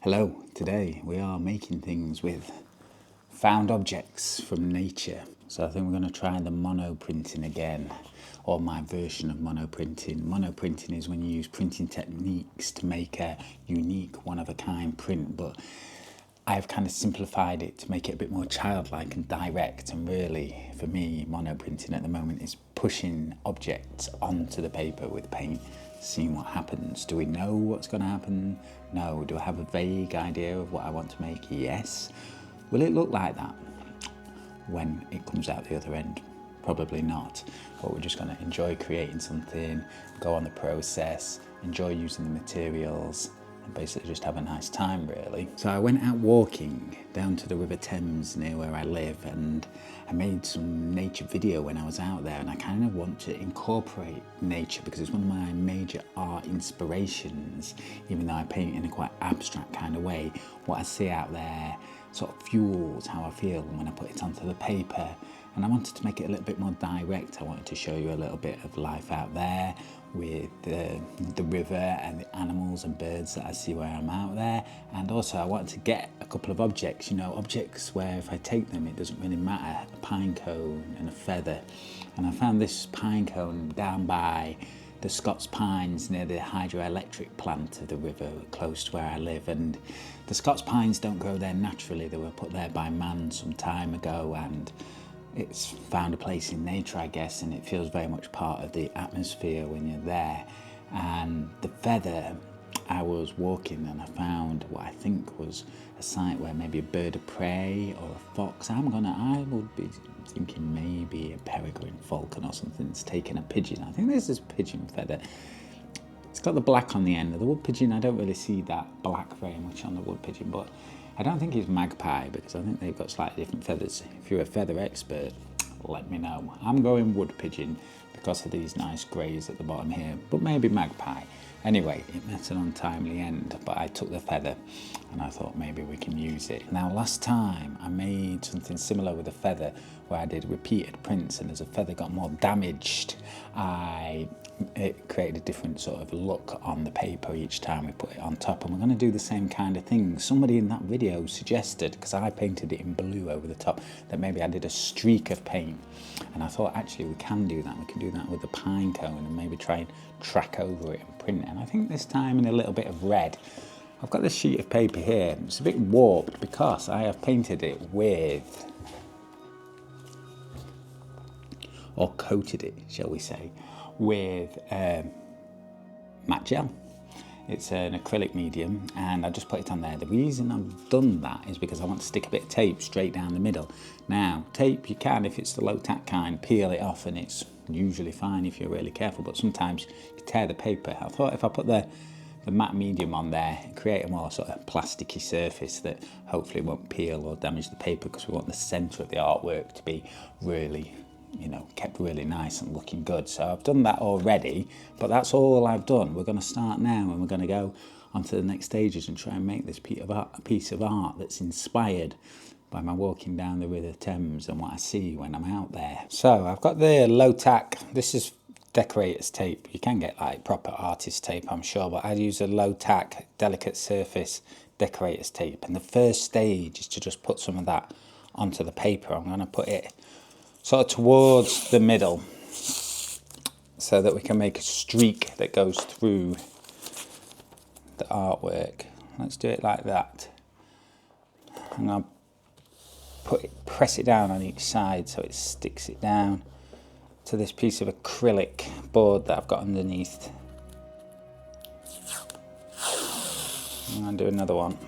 Hello, today we are making things with found objects from nature. So I think we're going to try the monoprinting again, or my version of monoprinting. Monoprinting is when you use printing techniques to make a unique, one-of-a-kind print, but I've kind of simplified it to make it a bit more childlike and direct. And really, for me, monoprinting at the moment is pushing objects onto the paper with paint, seeing what happens. Do we know what's going to happen? No. Do I have a vague idea of what I want to make? Yes. Will it look like that when it comes out the other end? Probably not. But we're just going to enjoy creating something, go on the process, enjoy using the materials, and basically just have a nice time, really. So I went out walking down to the River Thames near where I live, and I made some nature video when I was out there, and I kind of want to incorporate nature because it's one of my major art inspirations. Even though I paint in a quite abstract kind of way, what I see out there sort of fuels how I feel when I put it onto the paper. And I wanted to make it a little bit more direct. I wanted to show you a little bit of life out there with the river and the animals and birds that I see where I'm out there. And also I wanted to get a couple of objects, objects where if I take them it doesn't really matter. A pine cone and a feather. And I found this pine cone down by the Scots pines near the hydroelectric plant of the river close to where I live. And the Scots pines don't grow there naturally. They were put there by man some time ago, and it's found a place in nature, I guess, and it feels very much part of the atmosphere when you're there. And the feather, I was walking and I found what I think was a site where maybe a bird of prey or a fox. I would be thinking maybe a peregrine falcon or something's taken a pigeon. I think this is pigeon feather. It's got the black on the end. Of the wood pigeon, I don't really see that black very much on the wood pigeon, but I don't think it's magpie because I think they've got slightly different feathers. If you're a feather expert, let me know. I'm going wood pigeon because of these nice greys at the bottom here, but maybe magpie. Anyway, it met an untimely end, but I took the feather and I thought maybe we can use it. Now, last time I made something similar with a feather where I did repeated prints, and as a feather got more damaged, it created a different sort of look on the paper each time we put it on top, and we're going to do the same kind of thing. Somebody in that video suggested, because I painted it in blue over the top, that maybe I did a streak of paint, and I thought actually we can do that. We can do that with the pine cone and maybe try and track over it and print it. And I think this time in a little bit of red. I've got this sheet of paper here. It's a bit warped because I have painted it with, or coated it, shall we say, with matte gel. It's an acrylic medium, and I just put it on there. The reason I've done that is because I want to stick a bit of tape straight down the middle. Now, tape, you can, if it's the low tack kind, peel it off and it's usually fine if you're really careful, but sometimes you tear the paper. I thought if I put the matte medium on there, create a more sort of plasticky surface that hopefully won't peel or damage the paper, because we want the centre of the artwork to be really, kept really nice and looking good. So I've done that already, but that's all I've done. We're going to start now and we're going to go on to the next stages and try and make this piece of art that's inspired by my walking down the River Thames and what I see when I'm out there. So I've got the low tack. This is decorator's tape. You can get like proper artist tape, I'm sure, but I use a low tack, delicate surface decorator's tape. And the first stage is to just put some of that onto the paper. I'm going to put it sort of towards the middle so that we can make a streak that goes through the artwork. Let's do it like that. And I'll press it down on each side so it sticks it down to this piece of acrylic board that I've got underneath. And I'll do another one.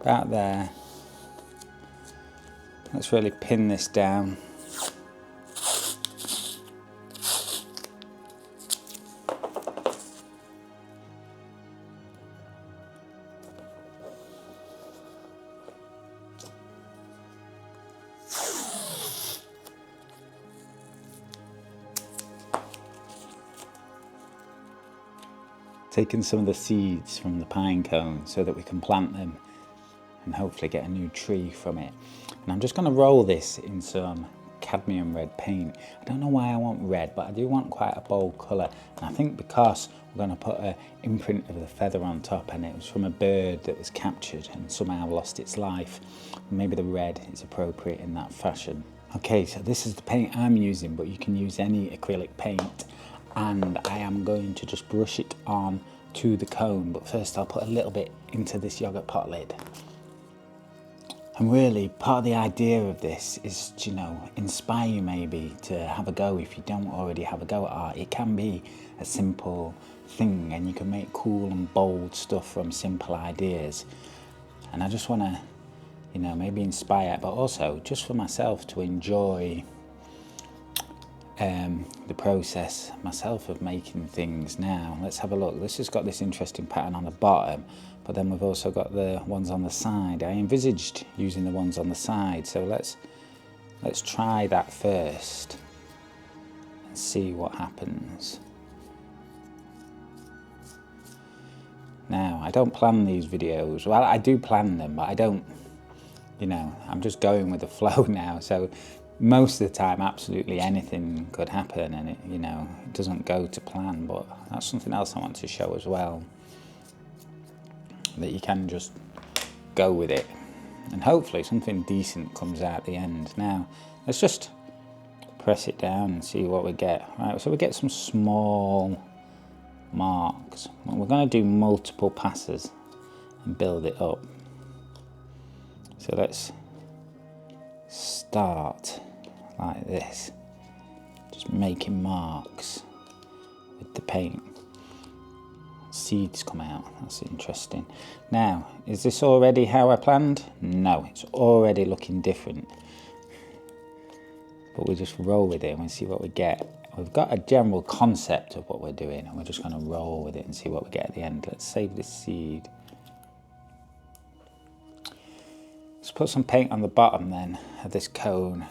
About there. Let's really pin this down. Taking some of the seeds from the pine cone so that we can plant them and hopefully get a new tree from it. And I'm just going to roll this in some cadmium red paint. I don't know why I want red, but I do want quite a bold colour. And I think because we're going to put an imprint of the feather on top, and it was from a bird that was captured and somehow lost its life, maybe the red is appropriate in that fashion. Okay, so this is the paint I'm using, but you can use any acrylic paint. And I am going to just brush it on to the cone, but first I'll put a little bit into this yogurt pot lid. And really, part of the idea of this is to, you know, inspire you maybe to have a go if you don't already have a go at art. It can be a simple thing, and you can make cool and bold stuff from simple ideas. And I just want to, you know, maybe inspire, but also just for myself to enjoy the process myself of making things. Now let's have a look. This has got this interesting pattern on the bottom, but then we've also got the ones on the side. I envisaged using the ones on the side, so let's try that first and see what happens. Now, I don't plan these videos. Well, I do plan them, but I don't, you know, I'm just going with the flow now. So most of the time, absolutely anything could happen, and it, you know, it doesn't go to plan. But that's something else I want to show as well, that you can just go with it, and hopefully something decent comes out at the end. Now, let's just press it down and see what we get. Right, so we get some small marks. Well, we're going to do multiple passes and build it up. So let's start like this, just making marks with the paint. Seeds come out, that's interesting. Now, is this already how I planned? No, it's already looking different. But we just roll with it and we see what we get. We've got a general concept of what we're doing, and we're just going to roll with it and see what we get at the end. Let's save this seed. Let's put some paint on the bottom then of this cone.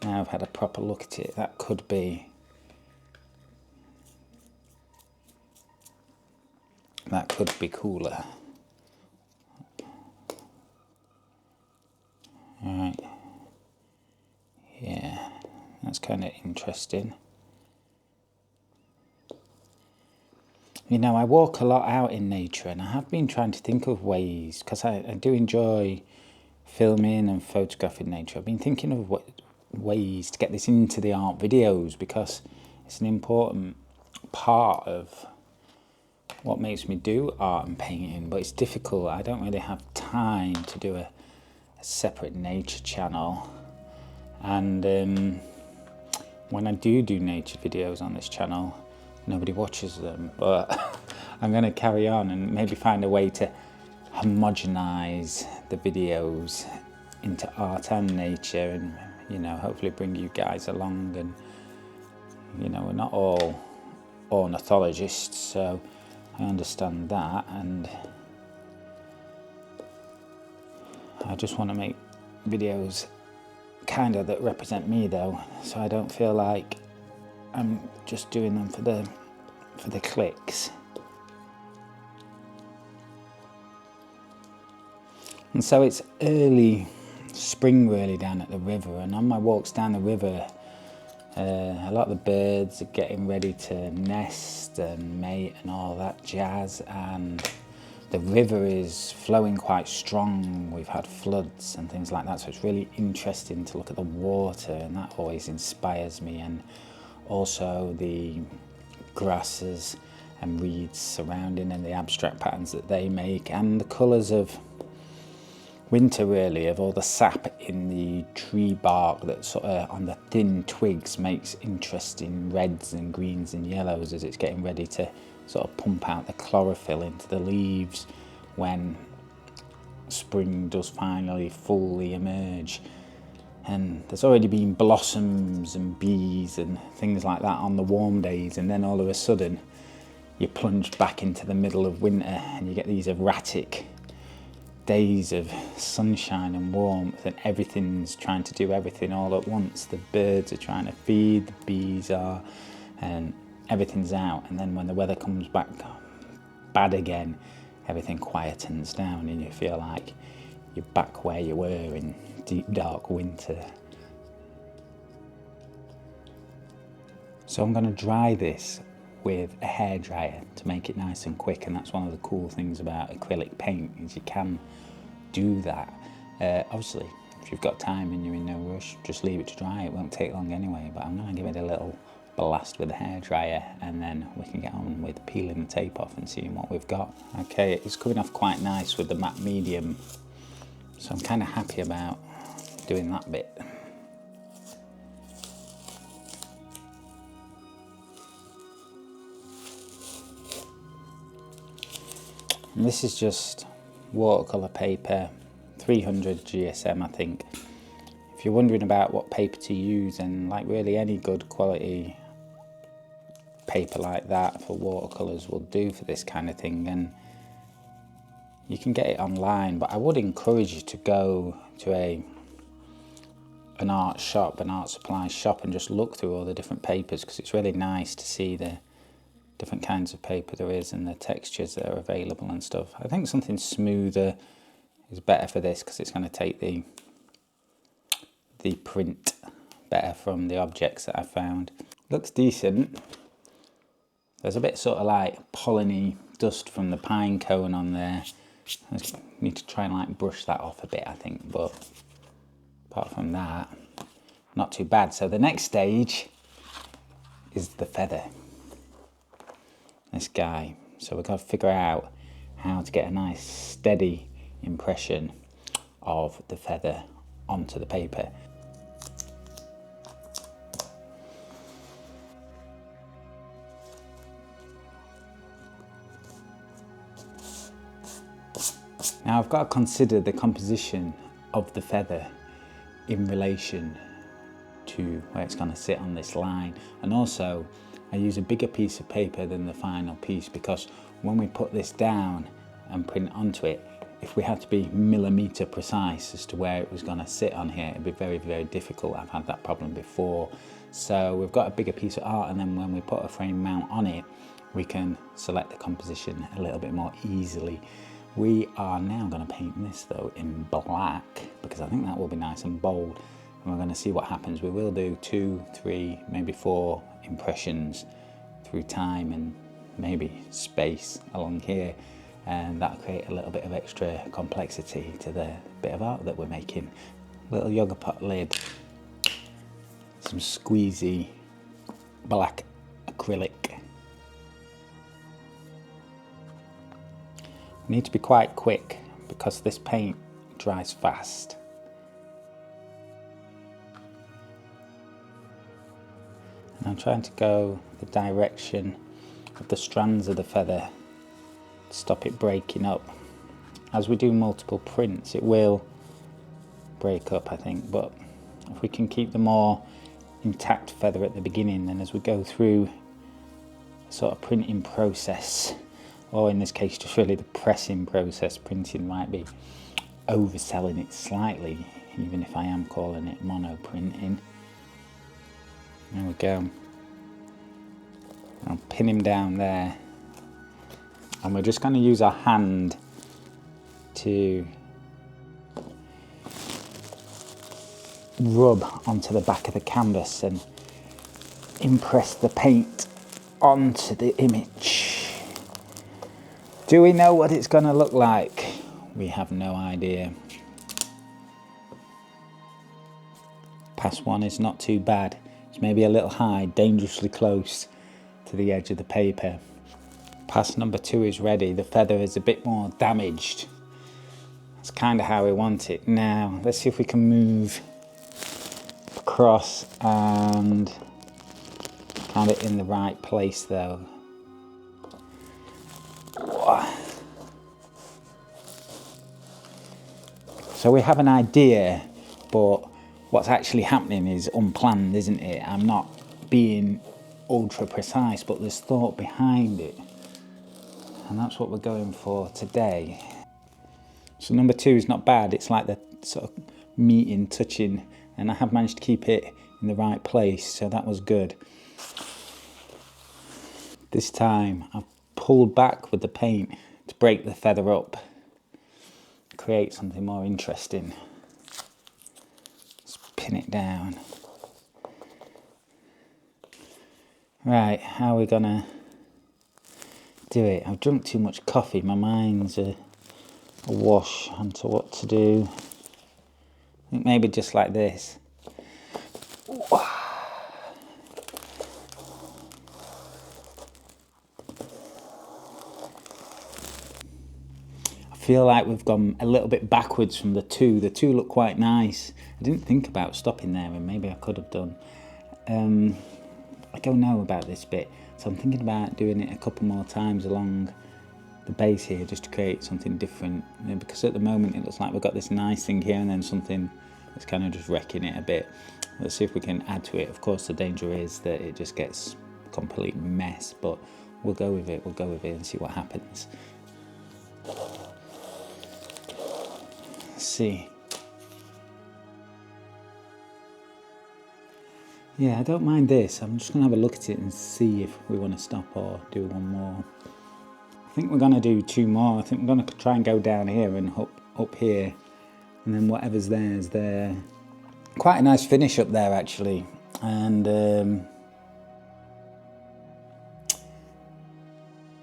Now I've had a proper look at it, that could be cooler. Alright. Yeah, that's kind of interesting. You know, I walk a lot out in nature, and I have been trying to think of ways, because I do enjoy filming and photographing nature. I've been thinking of ways to get this into the art videos, because it's an important part of what makes me do art and painting, but it's difficult. I don't really have time to do a separate nature channel, and when I do nature videos on this channel, nobody watches them. But I'm going to carry on and maybe find a way to homogenize the videos into art and nature, and, you know, hopefully bring you guys along. And, you know, we're not all ornithologists, so I understand that, and I just want to make videos kind of that represent me, though, so I don't feel like I'm just doing them for the clicks. And so it's early spring really down at the river, and on my walks down the river, a lot of the birds are getting ready to nest and mate and all that jazz, and the river is flowing quite strong. We've had floods and things like that, so it's really interesting to look at the water, and that always inspires me. And also the grasses and reeds surrounding, and the abstract patterns that they make, and the colours of winter really, of all the sap in the tree bark that sort of on the thin twigs makes interesting reds and greens and yellows as it's getting ready to sort of pump out the chlorophyll into the leaves when spring does finally fully emerge. And there's already been blossoms and bees and things like that on the warm days, and then all of a sudden you plunge back into the middle of winter and you get these erratic days of sunshine and warmth, and everything's trying to do everything all at once. The birds are trying to feed, the bees are, and everything's out. And then when the weather comes back bad again, everything quietens down and you feel like you're back where you were in deep dark winter. So I'm going to dry this with a hairdryer to make it nice and quick, and that's one of the cool things about acrylic paint is you can do that. Obviously, if you've got time and you're in no rush, just leave it to dry. It won't take long anyway, but I'm going to give it a little blast with a hairdryer, and then we can get on with peeling the tape off and seeing what we've got. Okay, it's coming off quite nice with the matte medium, so I'm kind of happy about doing that bit. And this is just watercolour paper, 300 GSM I think. If you're wondering about what paper to use, and like really any good quality paper like that for watercolours will do for this kind of thing, and you can get it online, but I would encourage you to go to an art shop, an art supply shop, and just look through all the different papers, because it's really nice to see the different kinds of paper there is and the textures that are available and stuff. I think something smoother is better for this because it's going to take the print better from the objects that I found. Looks decent. There's a bit sort of like pollen-y dust from the pine cone on there. I need to try and like brush that off a bit, I think, but apart from that, not too bad. So the next stage is the feather. This guy. So we've got to figure out how to get a nice steady impression of the feather onto the paper. Now I've got to consider the composition of the feather in relation to where it's going to sit on this line, and also I use a bigger piece of paper than the final piece, because when we put this down and print onto it, if we had to be millimetre precise as to where it was going to sit on here, it'd be very, very difficult. I've had that problem before. So we've got a bigger piece of art, and then when we put a frame mount on it, we can select the composition a little bit more easily. We are now going to paint this though in black, because I think that will be nice and bold, and we're going to see what happens. We will do 2, 3, maybe 4 impressions through time and maybe space along here, and that'll create a little bit of extra complexity to the bit of art that we're making. Little yoga pot lid, some squeezy black acrylic. We need to be quite quick because this paint dries fast. And I'm trying to go the direction of the strands of the feather to stop it breaking up. As we do multiple prints, it will break up, I think, but if we can keep the more intact feather at the beginning, then as we go through a sort of printing process, or in this case just really the pressing process, printing might be overselling it slightly, even if I am calling it monoprinting. There we go. I'll pin him down there, and we're just going to use our hand to rub onto the back of the canvas and impress the paint onto the image. Do we know what it's going to look like? We have no idea. Pass 1 is not too bad. It's maybe a little high, dangerously close to the edge of the paper. Pass number 2 is ready. The feather is a bit more damaged. That's kind of how we want it. Now, let's see if we can move across and kind of in the right place though. So we have an idea, but what's actually happening is unplanned, isn't it? I'm not being ultra precise, but there's thought behind it. And that's what we're going for today. So number 2 is not bad. It's like the sort of meeting, touching, and I have managed to keep it in the right place, so that was good. This time I've pulled back with the paint to break the feather up, create something more interesting. Let's pin it down. Right, how are we gonna do it? I've drunk too much coffee, my mind's awash onto what to do. I think maybe just like this. I feel like we've gone a little bit backwards from the two. The two look quite nice. I didn't think about stopping there, and maybe I could have done. I don't know about this bit, so I'm thinking about doing it a couple more times along the base here, just to create something different. Because at the moment it looks like we've got this nice thing here and then something that's kind of just wrecking it a bit. Let's see if we can add to it. Of course, the danger is that it just gets a complete mess, but we'll go with it. We'll go with it and see what happens. Let's see. Yeah, I don't mind this. I'm just going to have a look at it and see if we want to stop or do one more. I think we're going to do two more. I think we're going to try and go down here and up here. And then whatever's there is there. Quite a nice finish up there, actually. And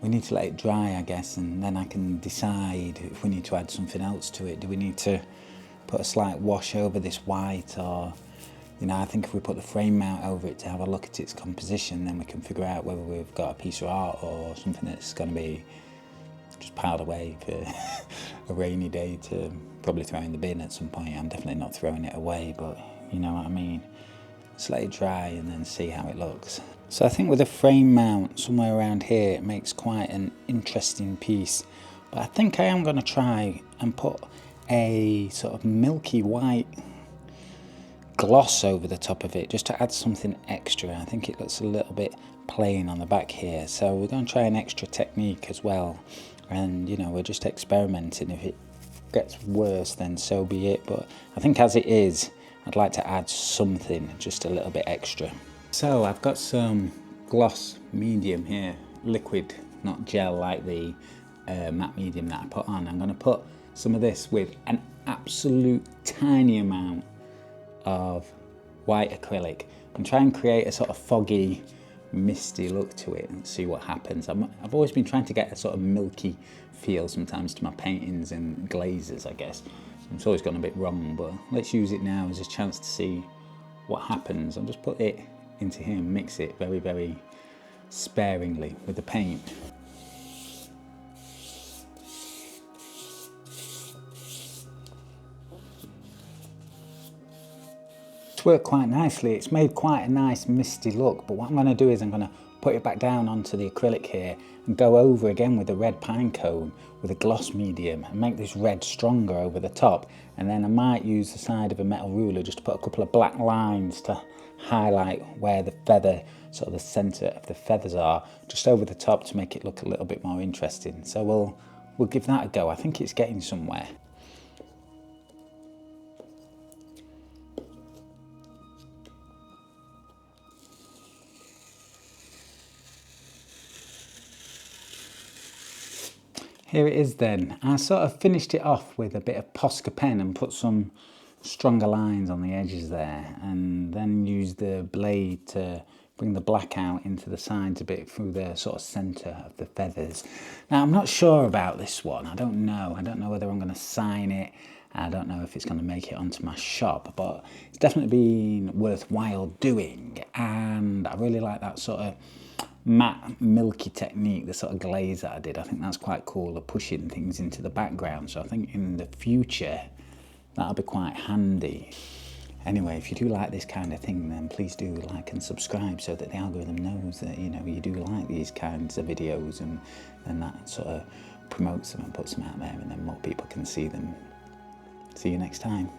we need to let it dry, I guess. And then I can decide if we need to add something else to it. Do we need to put a slight wash over this white, or... You know, I think if we put the frame mount over it to have a look at its composition, then we can figure out whether we've got a piece of art or something that's going to be just piled away for a rainy day to probably throw in the bin at some point. I'm definitely not throwing it away, but you know what I mean. Let's let it dry and then see how it looks. So I think with a frame mount somewhere around here, it makes quite an interesting piece. But I think I am going to try and put a sort of milky white gloss over the top of it, just to add something extra. I think it looks a little bit plain on the back here, so we're going to try an extra technique as well. And you know, we're just experimenting. If it gets worse, then so be it, but I think as it is, I'd like to add something just a little bit extra. So I've got some gloss medium here, liquid, not gel like the matte medium that I put on. I'm going to put some of this with an absolute tiny amount of white acrylic and try and create a sort of foggy, misty look to it and see what happens. I've always been trying to get a sort of milky feel sometimes to my paintings and glazes, I guess. It's always gone a bit wrong, but let's use it now as a chance to see what happens. I'll just put it into here and mix it very, very sparingly with the paint. Worked quite nicely. It's made quite a nice misty look, but what I'm going to do is I'm going to put it back down onto the acrylic here and go over again with the red pine cone with a gloss medium and make this red stronger over the top. And then I might use the side of a metal ruler just to put a couple of black lines to highlight where the feather, sort of the center of the feathers are, just over the top to make it look a little bit more interesting. So we'll give that a go. I think it's getting somewhere. Here it is then. I sort of finished it off with a bit of Posca pen and put some stronger lines on the edges there, and then used the blade to bring the black out into the sides a bit through the sort of centre of the feathers. Now I'm not sure about this one. I don't know whether I'm going to sign it. I don't know if it's going to make it onto my shop, but it's definitely been worthwhile doing, and I really like that sort of matte milky technique, the sort of glaze that I did. I think that's quite cool, of pushing things into the background. So I think in the future that'll be quite handy. Anyway, if you do like this kind of thing, then please do like and subscribe so that the algorithm knows that, you know, you do like these kinds of videos, and then that sort of promotes them and puts them out there, and then more people can see them. See you next time.